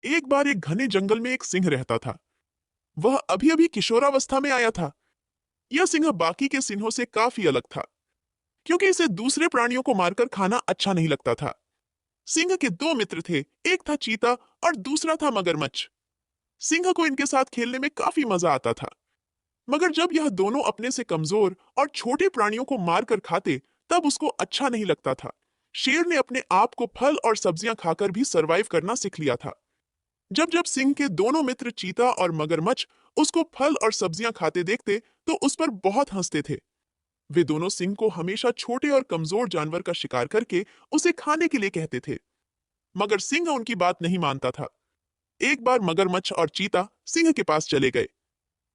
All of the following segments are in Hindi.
एक बार एक घने जंगल में एक सिंह रहता था। वह अभी अभी किशोरावस्था में आया था। यह सिंह बाकी के सिंहों से काफी अलग था, क्योंकि इसे दूसरे प्राणियों को मारकर खाना अच्छा नहीं लगता था। सिंह के दो मित्र थे, एक था चीता और दूसरा था मगरमच्छ। सिंह को इनके साथ खेलने में काफी मजा आता था, मगर जब यह दोनों अपने से कमजोर और छोटे प्राणियों को मारकर खाते, तब उसको अच्छा नहीं लगता था। शेर ने अपने आप को फल और सब्जियां खाकर भी सरवाइव करना सीख लिया था। जब जब सिंह के दोनों मित्र चीता और मगरमच्छ उसको फल और सब्जियां खाते देखते, तो उस पर बहुत हंसते थे। वे दोनों सिंह को हमेशा छोटे और कमजोर जानवर का शिकार करके उसे खाने के लिए कहते थे, मगर सिंह उनकी बात नहीं मानता था। एक बार मगरमच्छ और चीता सिंह के पास चले गए।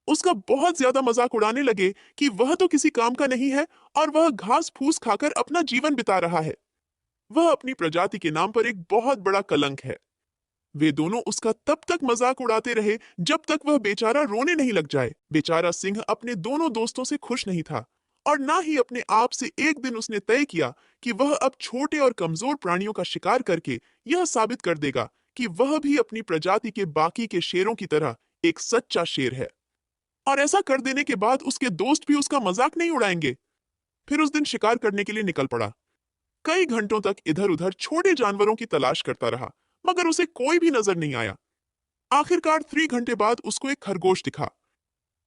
उसका बहुत ज्यादा मजाक उड़ाने लगे कि वह तो किसी काम का नहीं है और वह घास फूस खाकर अपना जीवन बिता रहा है। वह अपनी प्रजाति के नाम पर एक बहुत बड़ा कलंक है। वे दोनों उसका तब तक मजाक उड़ाते रहे जब तक वह बेचारा रोने नहीं लग जाए। बेचारा सिंह अपने दोनों दोस्तों से खुश नहीं था, और ना ही अपने आप से। एक दिन उसने तय किया कि वह अब छोटे और कमजोर प्राणियों का शिकार करके यह साबित कर देगा कि वह भी अपनी प्रजाति के बाकी के शेरों की तरह एक सच्चा शेर है। और ऐसा कर देने के बाद उसके दोस्त भी उसका मजाक नहीं उड़ाएंगे। फिर उस दिन शिकार करने के लिए निकल पड़ा। कई घंटों तक इधर उधर छोटे जानवरों की तलाश करता रहा, मगर उसे कोई भी नजर नहीं आया। आखिरकार 3 घंटे बाद उसको एक खरगोश दिखा।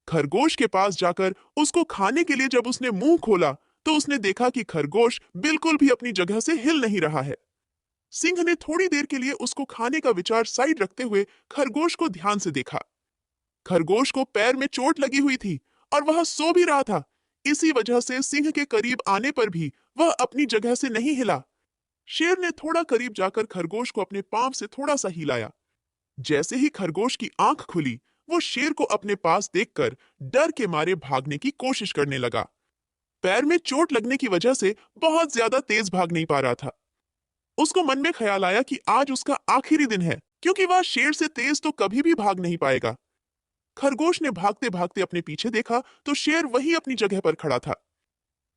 खरगोश के पास जाकर उसको खाने के लिए जब उसने मुंह खोला, तो उसने देखा कि खरगोश बिल्कुल भी अपनी जगह से हिल नहीं रहा है। सिंह ने थोड़ी देर के लिए उसको खाने का विचार साइड रखते हुए खरगोश को ध्यान से देखा। खरगोश को पैर में चोट लगी हुई थी और वह सो भी रहा था। इसी वजह से सिंह के करीब आने पर भी वह अपनी जगह से नहीं हिला। शेर ने थोड़ा करीब जाकर खरगोश को अपने पांव से थोड़ा सा हिलाया। जैसे ही खरगोश की आंख खुली, वो शेर को अपने पास देखकर डर के मारे भागने की कोशिश करने लगा। पैर में चोट लगने की वजह से बहुत ज्यादा तेज भाग नहीं पा रहा था। उसको मन में ख्याल आया कि आज उसका आखिरी दिन है, क्योंकि वह शेर से तेज तो कभी भी भाग नहीं पाएगा। खरगोश ने भागते भागते अपने पीछे देखा, तो शेर वही अपनी जगह पर खड़ा था।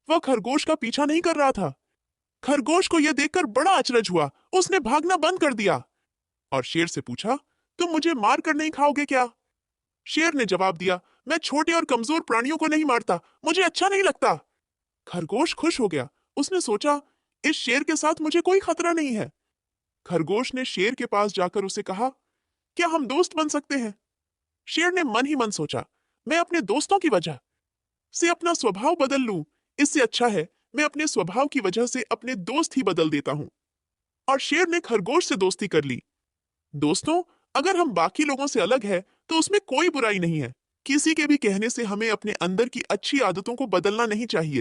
वह खरगोश का पीछा नहीं कर रहा था। खरगोश को यह देखकर बड़ा अचरज हुआ। उसने भागना बंद कर दिया और शेर से पूछा, तुम मुझे मार कर नहीं खाओगे क्या? शेर ने जवाब दिया, मैं छोटे और कमजोर प्राणियों को नहीं मारता, मुझे अच्छा नहीं लगता। खरगोश खुश हो गया। उसने सोचा, इस शेर के साथ मुझे कोई खतरा नहीं है। खरगोश ने शेर के पास जाकर उसे कहा, क्या हम दोस्त बन सकते हैं? शेर ने मन ही मन सोचा, मैं अपने दोस्तों की वजह से अपना स्वभाव बदल लूं, इससे अच्छा है मैं अपने स्वभाव की वजह से अपने दोस्त ही बदल देता हूं। और शेर ने खरगोश से दोस्ती कर ली। दोस्तों, अगर हम बाकी लोगों से अलग है तो उसमें कोई बुराई नहीं है। किसी के भी कहने से हमें अपने अंदर की अच्छी आदतों को बदलना नहीं चाहिए।